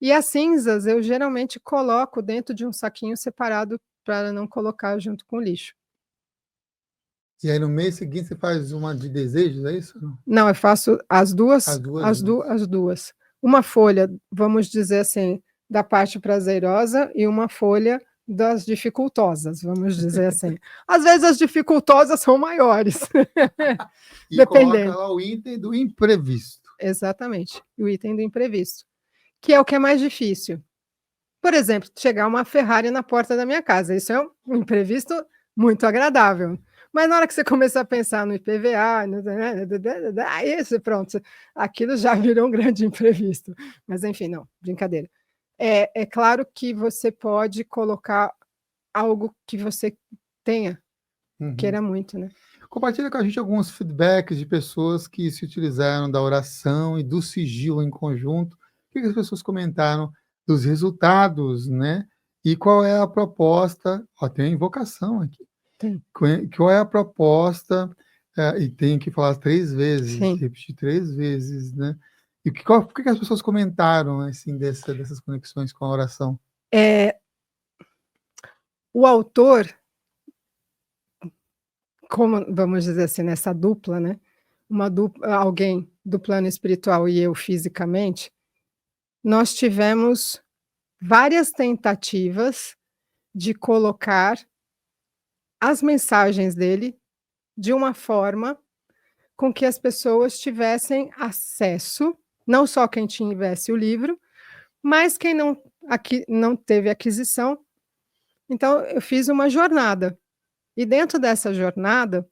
E as cinzas eu geralmente coloco dentro de um saquinho separado para não colocar junto com o lixo. E aí, no mês seguinte, você faz uma de desejos, é isso? Não? Não, eu faço As duas juntas. as 2. Uma folha, vamos dizer assim, da parte prazerosa e uma folha das dificultosas, vamos dizer assim. Às vezes as dificultosas são maiores, E coloca dependendo. lá o item do imprevisto. Exatamente, o item do imprevisto, que é o que é mais difícil. Por exemplo, chegar uma Ferrari na porta da minha casa, isso é um imprevisto muito agradável. Mas na hora que você começar a pensar no IPVA, aí você pronto, aquilo já virou um grande imprevisto. Mas enfim, não, brincadeira. É claro que você pode colocar algo que você tenha, Uhum. queira muito, né. Compartilha com a gente alguns feedbacks de pessoas que se utilizaram da oração e do sigilo em conjunto. O que as pessoas comentaram dos resultados, né? E qual é a proposta? Ó, tem a invocação aqui. Tem. Qual é a proposta? E tem que falar 3 vezes, Sim. repetir 3 vezes, né? E o que as pessoas comentaram assim dessas conexões com a oração? O autor, como vamos dizer assim, nessa dupla, né, alguém do plano espiritual e eu fisicamente, nós tivemos várias tentativas de colocar as mensagens dele de uma forma com que as pessoas tivessem acesso, não só quem tivesse o livro, mas quem não teve aquisição. Então eu fiz uma jornada, e dentro dessa jornada,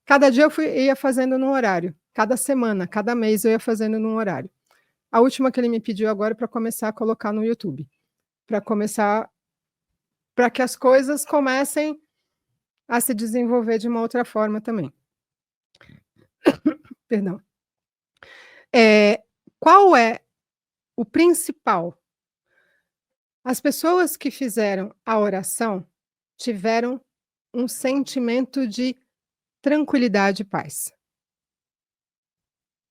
cada dia ia fazendo num horário, cada semana, cada mês eu ia fazendo num horário. A última que ele me pediu agora é para começar a colocar no YouTube, para que as coisas comecem a se desenvolver de uma outra forma também. Perdão. Qual é o principal? As pessoas que fizeram a oração tiveram um sentimento de tranquilidade e paz.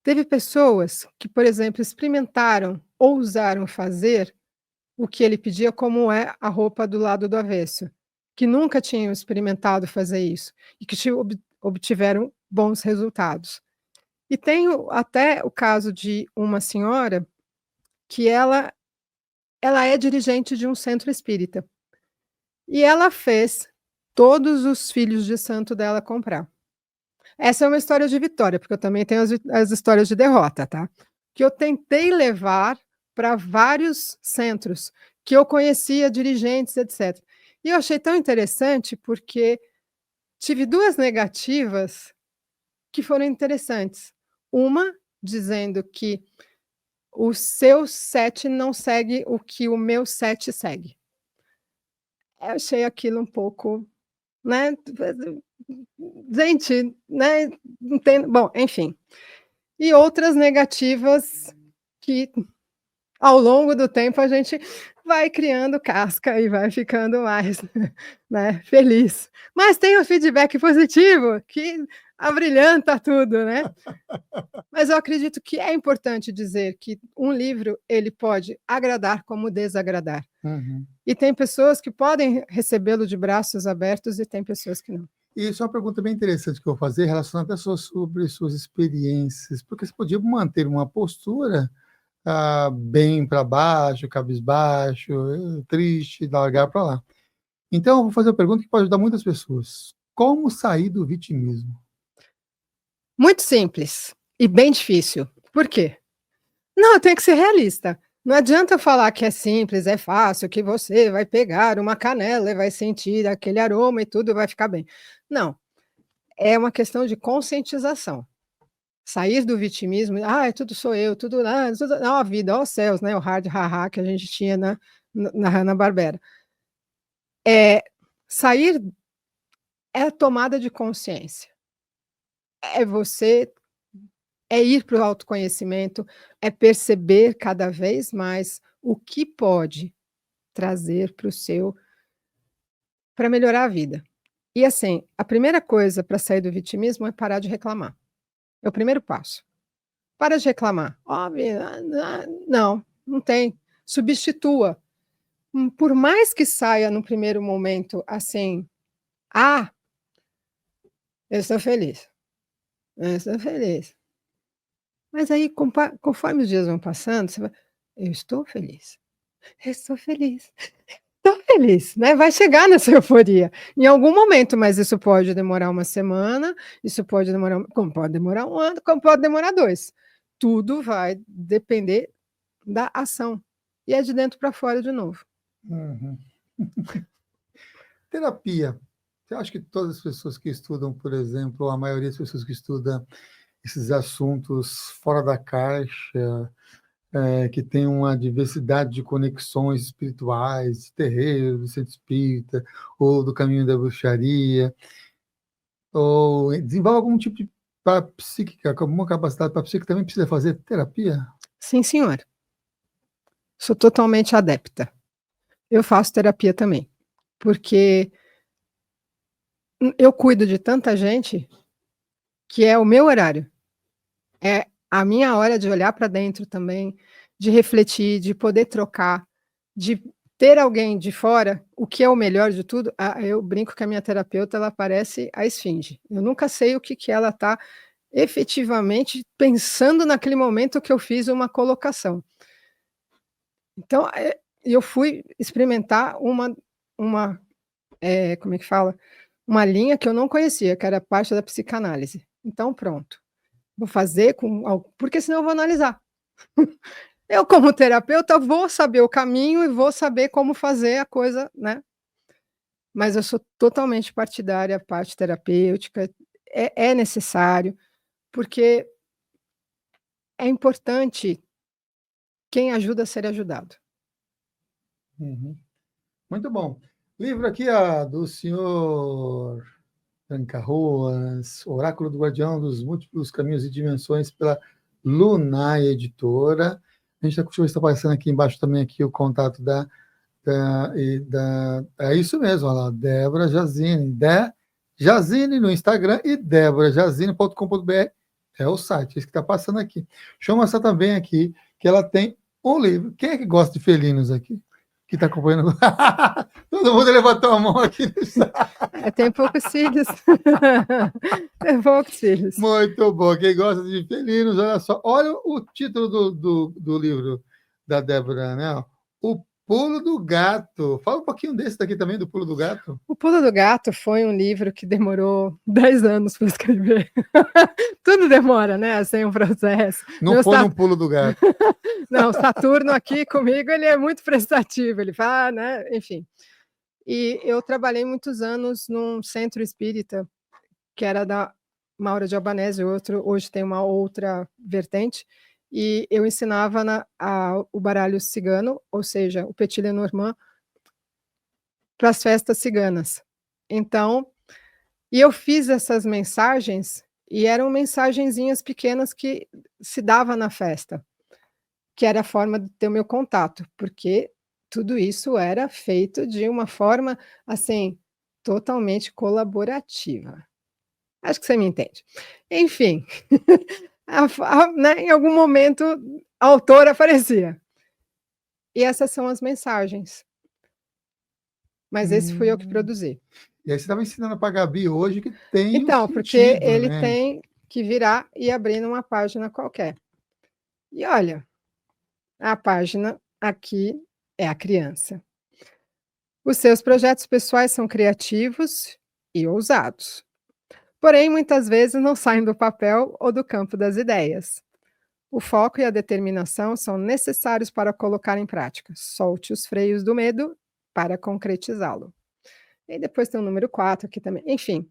Teve pessoas que, por exemplo, experimentaram, ousaram fazer o que ele pedia, como é a roupa do lado do avesso, que nunca tinham experimentado fazer isso e que obtiveram bons resultados. E tem até o caso de uma senhora que ela é dirigente de um centro espírita, e ela fez todos os filhos de santo dela comprar. Essa é uma história de vitória, porque eu também tenho as histórias de derrota, tá. Que eu tentei levar para vários centros, que eu conhecia dirigentes, etcétera. E eu achei tão interessante, porque tive 2 negativas que foram interessantes. Uma, dizendo que o seu 7 não segue o que o meu 7 segue. Eu achei aquilo um pouco, né, gente, né, não tem bom, enfim. E outras negativas que, ao longo do tempo, a gente vai criando casca e vai ficando mais, né, feliz. Mas tem o feedback positivo que abrilhanta tudo, né. Mas eu acredito que é importante dizer que um livro, ele pode agradar como desagradar. Uhum. E tem pessoas que podem recebê-lo de braços abertos e tem pessoas que não. E isso é uma pergunta bem interessante que eu vou fazer, relacionada sobre suas experiências, porque você podia manter uma postura, bem para baixo, cabisbaixo, triste, largar para lá. Então eu vou fazer uma pergunta que pode ajudar muitas pessoas: como sair do vitimismo? Muito simples e bem difícil. Por quê? Não, eu tenho que ser realista. Não adianta eu falar que é simples, é fácil, que você vai pegar uma canela e vai sentir aquele aroma e tudo vai ficar bem. Não, é uma questão de conscientização. Sair do vitimismo, tudo sou eu, tudo, tudo a vida, ó céus, né, o hard ha-ha que a gente tinha na Hanna-Barbera. Sair é a tomada de consciência. É você ir para o autoconhecimento, é perceber cada vez mais o que pode trazer para melhorar a vida. E assim, a primeira coisa para sair do vitimismo é parar de reclamar. É o primeiro passo. Para de reclamar. Óbvio, não, não tem. Substitua. Por mais que saia no primeiro momento assim: "Ah, eu estou feliz, eu estou feliz". Mas aí conforme os dias vão passando, você vai: "Eu estou feliz, eu estou feliz, estou feliz", né, vai chegar nessa euforia, em algum momento, mas isso pode demorar uma semana, isso pode demorar como pode demorar um ano, como pode demorar 2. Tudo vai depender da ação, e é de dentro para fora de novo. Uhum. Terapia. Você acha que todas as pessoas que estudam, por exemplo, a maioria das pessoas que estudam esses assuntos fora da caixa, que tem uma diversidade de conexões espirituais, de terreiro, do centro espírita, ou do caminho da bruxaria, ou desenvolve algum tipo de psíquica, alguma capacidade para psíquica, também precisa fazer terapia? Sim, senhora, sou totalmente adepta. Eu faço terapia também, porque eu cuido de tanta gente que é o meu horário. É a minha hora de olhar para dentro também, de refletir, de poder trocar, de ter alguém de fora, o que é o melhor de tudo, eu brinco que a minha terapeuta, ela parece a esfinge. Eu nunca sei o que ela está efetivamente pensando naquele momento que eu fiz uma colocação. Então, eu fui experimentar uma, como é que fala? Uma linha que eu não conhecia, que era parte da psicanálise. Então pronto. Vou fazer com al porque senão eu vou analisar. Eu como terapeuta vou saber o caminho e vou saber como fazer a coisa, né. Mas eu sou totalmente partidária, a parte terapêutica, é necessário, porque é importante quem ajuda a ser ajudado. Uhum. Muito bom. Livro aqui, do senhor Tranca-Ruas, Oráculo do Guardião dos Múltiplos Caminhos e Dimensões, pela Lunai Editora. A gente está passando aqui embaixo também aqui o contato é isso mesmo, olha lá, Débora Jazine, Jazine no Instagram e deborajazine.com.br é o site, esse que está passando aqui. Deixa eu mostrar também aqui que ela tem um livro. Quem é que gosta de felinos aqui? Que está acompanhando? Todo mundo levantou a mão aqui. Tem poucos filhos. Tem poucos filhos. Muito bom. Quem gosta de felinos, olha só. Olha o título do livro da Débora, né? O Pulo do Gato. Fala um pouquinho desse daqui também, do Pulo do Gato. O Pulo do Gato foi um livro que demorou 10 anos para escrever. Tudo demora, né? Assim, um processo. Não foi num Pulo do Gato. Não, o Saturno aqui comigo, ele é muito prestativo, ele fala, né? Enfim. E eu trabalhei muitos anos num centro espírita, que era da Maura de Albanese, hoje tem uma outra vertente, e eu ensinava o baralho cigano, ou seja, o Petit Lenormand, para as festas ciganas. Então, e eu fiz essas mensagens, e eram mensagenzinhas pequenas que se dava na festa, que era a forma de ter o meu contato, porque tudo isso era feito de uma forma, assim, totalmente colaborativa. Acho que você me entende. Enfim, né, em algum momento a autora aparecia. E essas são as mensagens. Mas esse fui eu que produzi. E aí você estava ensinando para a Gabi hoje que tem Então, porque sentido, ele né? tem que virar e abrir numa página qualquer. E olha, a página aqui é a criança. Os seus projetos pessoais são criativos e ousados. Porém, muitas vezes não saem do papel ou do campo das ideias. O foco e a determinação são necessários para colocar em prática. Solte os freios do medo para concretizá-lo. E depois tem o número 4 aqui também. Enfim,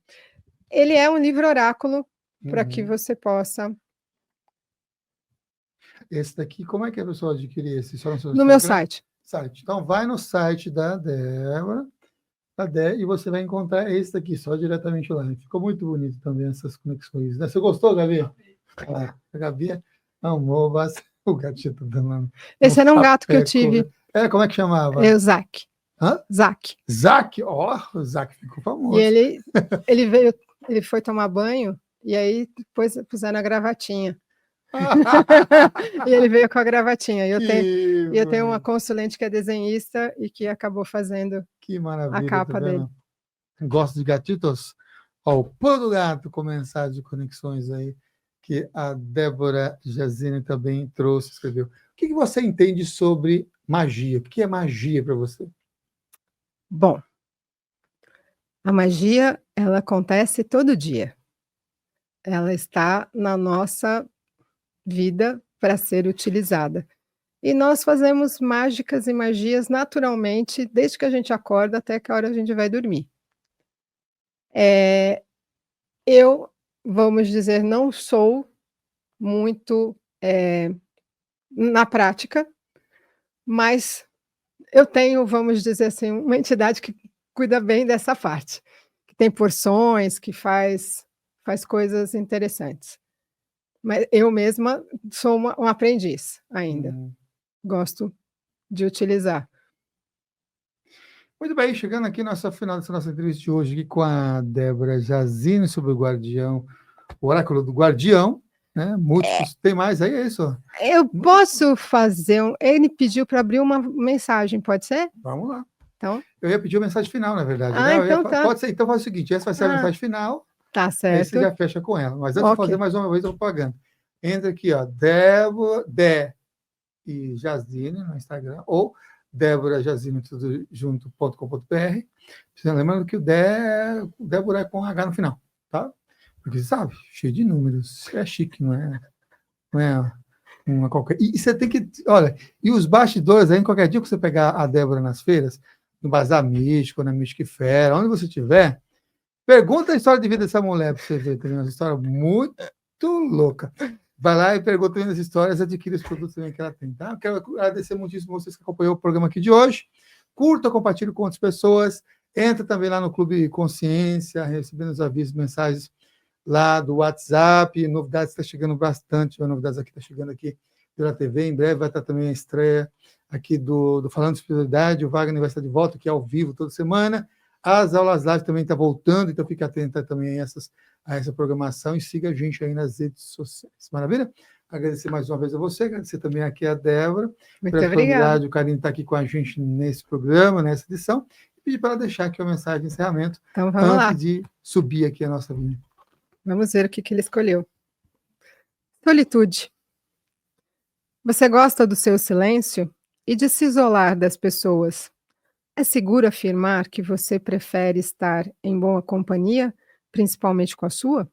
ele é um livro oráculo para que você possa... Esse daqui, como é que a pessoa adquire esse? Só no seu No meu Instagram? site. Então, vai no site da Débora, e você vai encontrar esse daqui, só diretamente lá. Ficou muito bonito também essas conexões, né? Você gostou, Gabi? A Gabi amou bastante o gatito dando. Esse era um gato que eu tive. Como é que chamava? É o Zac. Hã? Zac. Zac? O Zac ficou famoso. E ele foi tomar banho, e aí depois puseram a gravatinha. E ele veio com a gravatinha. Eu tenho uma consulente que é desenhista e que acabou fazendo a capa dele. Gosto de gatitos? Ó, o Pulo do Gato com mensagem de conexões aí, que a Débora Jazine também trouxe, escreveu. O que você entende sobre magia? O que é magia para você? Bom, a magia, ela acontece todo dia. Ela está na nossa vida para ser utilizada. E nós fazemos mágicas e magias naturalmente, desde que a gente acorda até que a hora a gente vai dormir. Eu, vamos dizer, não sou muito na prática, mas eu tenho, vamos dizer assim, uma entidade que cuida bem dessa parte, que tem porções, que faz coisas interessantes. Mas eu mesma sou um aprendiz ainda. Gosto de utilizar. Muito bem, chegando aqui no final dessa nossa entrevista de hoje aqui com a Débora Jazine sobre o Guardião, o Oráculo do Guardião, né? Múltiplos, tem mais aí, é isso? Eu posso fazer ele pediu para abrir uma mensagem, pode ser? Vamos lá. Então, eu ia pedir a mensagem final, na verdade. Então tá. Pode ser, então faz o seguinte, essa vai ser a mensagem final. Tá certo. Aí você já fecha com ela. Mas antes de fazer mais uma vez a propaganda. Entra aqui, ó, Dé e Jazine no Instagram, ou Débora Jazine, tudo junto.com.br. Lembrando que o Débora é com H no final, tá? Porque você sabe, cheio de números. É chique, não é uma qualquer. E você tem que. Olha, e os bastidores aí, qualquer dia que você pegar a Débora nas feiras, no Bazar Místico, na Mystic Fair, onde você estiver, pergunta a história de vida dessa mulher para você ver. Tem uma história muito louca. Vai lá e pergunta as histórias, adquire os produtos também que ela tem, tá? Quero agradecer muitíssimo vocês que acompanhou o programa aqui de hoje. Curta, compartilhe com outras pessoas. Entra também lá no Clube Consciência, recebendo os avisos, mensagens lá do WhatsApp. Novidades está chegando bastante. Novidades aqui está chegando aqui pela TV. Em breve vai estar também a estreia aqui do Falando de Espiritualidade. O Wagner vai estar de volta aqui ao vivo toda semana. As aulas live também estão voltando, então fique atento também a essa programação e siga a gente aí nas redes sociais. Maravilha? Agradecer mais uma vez a você, agradecer também aqui a Débora. Muito obrigada. O carinho está aqui com a gente nesse programa, nessa edição. E pedir para ela deixar aqui uma mensagem de encerramento antes de subir aqui a nossa vinha. Vamos ver o que ele escolheu. Solitude. Você gosta do seu silêncio? E de se isolar das pessoas, é seguro afirmar que você prefere estar em boa companhia, principalmente com a sua?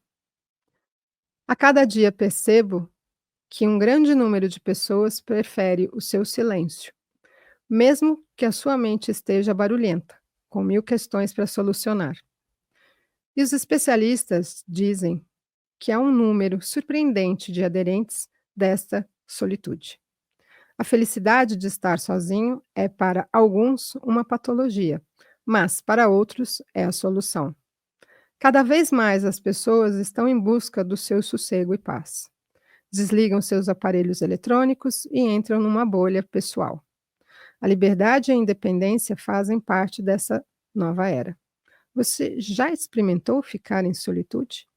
A cada dia percebo que um grande número de pessoas prefere o seu silêncio, mesmo que a sua mente esteja barulhenta, com mil questões para solucionar. E os especialistas dizem que há um número surpreendente de aderentes desta solitude. A felicidade de estar sozinho é para alguns uma patologia, mas para outros é a solução. Cada vez mais as pessoas estão em busca do seu sossego e paz. Desligam seus aparelhos eletrônicos e entram numa bolha pessoal. A liberdade e a independência fazem parte dessa nova era. Você já experimentou ficar em solitude?